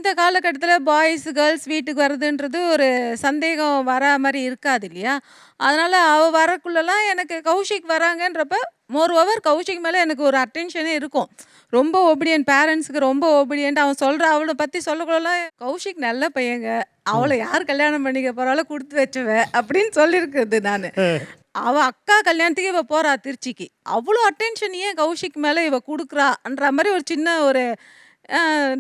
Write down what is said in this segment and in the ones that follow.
இந்த காலகட்டத்தில் boys girls வீட்டுக்கு வர்றதுன்றது ஒரு சந்தேகம் வரா மாதிரி இருக்காது இல்லையா? அதனால அவ வரக்குள்ளலாம் எனக்கு கௌஷிக் வராங்கன்றப்ப மோர் ஓவர் கௌஷிக் மேலே எனக்கு ஒரு அட்டென்ஷனே இருக்கும். ரொம்ப ஒபீடியன்ட் பேரண்ட்ஸுக்கு ரொம்ப ஒபீடியன்ட். அவன் சொல்ற அவளை பற்றி சொல்லக்குள்ளலாம் கௌஷிக் நல்ல பையங்க. அவளை யார் கல்யாணம் பண்ணிக்க போறாளோ கொடுத்து வச்சவ அப்படின்னு சொல்லியிருக்குது நான். அவ அக்கா கல்யாணத்துக்கு இவ போறா திருச்சிக்கு. அவ்வளோ அட்டென்ஷன் ஏன் கௌஷிக் மேலே இவ கொடுக்குறான்ற மாதிரி ஒரு சின்ன ஒரு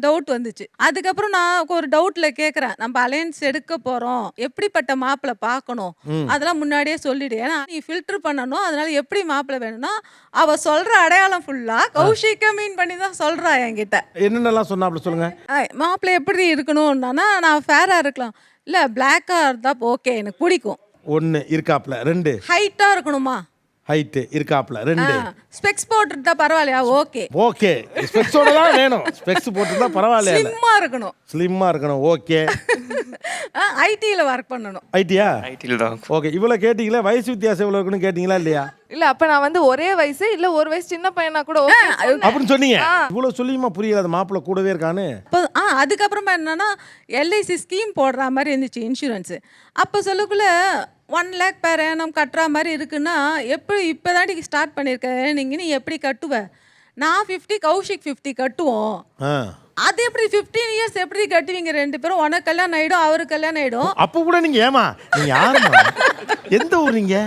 டவுட் வந்துச்சு. அதுக்கப்புறம் நான் ஒரு டவுட்ல கேட்குறேன், நம்ம அலையன்ஸ் எடுக்க போறோம், எப்படிப்பட்ட மாப்பிள்ளை பார்க்கணும் அதெல்லாம் முன்னாடியே சொல்லிடு. ஏன்னா நீ ஃபில்டர் பண்ணணும். அதனால எப்படி மாப்பிள்ளை வேணும்னா அவ சொல்ற அடையாளம் ஃபுல்லா கௌஷிக்க மீன் பண்ணி தான் சொல்றா என்கிட்ட. என்னென்னலாம் சொன்னா அப்படி சொல்லுங்க. மாப்பிள்ளை எப்படி இருக்கணும்னா நான் ஃபேரா இருக்கலாம், இல்ல பிளாக்கா இருந்தா ஓகே எனக்கு பிடிக்கும். 1 இருக்காப்ல. 2 ஹைட்டா இருக்கணுமா, ஹைட் இருக்காப்ல. 2 ஸ்பெக்ஸ் போட்டுட்டா பரவாயில்லையா, ஓகே ஓகே. ஸ்பெக்ஸோட தான் வேணும். ஸ்பெக்ஸ் போட்டுருந்தா பரவாயில்ல. ஸ்லிம்மா இருக்கணும். ஸ்லிம்மா இருக்கணும். ஓகே. ஐடில ஒர்க் பண்ணணும். ஐடியா? ஐடியில் தான். ஓகே. இவ்வளோ கேட்டிங்களா? வயசு வித்தியாசம் எவ்வளோ இருக்குன்னு கேட்டிங்களா இல்லையா? இல்ல அப்ப நான் வந்து ஒரே வயசு இல்ல ஒரு வயசு சின்ன பையனா கூட okay சொன்னேன். அப்படின்னு சொன்னீங்க. இவ்வளோ சொல்லியுமா புரியல அது மாப்பிள்ளை கூடவே இருக்கான்னு? அதுக்கப்புறமா என்னன்னா எல்ஐசி ஸ்கீம் போடுற மாதிரி இருந்துச்சு இன்சூரன்ஸு. அப்போ சொல்லக்குள்ள 1 lakh per annum கட்டுற மாதிரி இருக்குன்னா எப்படி இப்போ தாண்டி ஸ்டார்ட் பண்ணியிருக்கேன் நீங்கள், நீ எப்படி கட்டுவ? நான் 50 கௌஷிக் 50 கட்டுவோம். அது எப்படி 15 years எப்படி கட்டுவீங்க 2 பேரும்? உனக்கு கல்யாணம் ஆயிடும் அவருக்கு கல்யாணம் ஆயிடும். அப்போ கூட நீங்க ஏமா நீங்க யாருமா எந்த ஊர் நீங்க?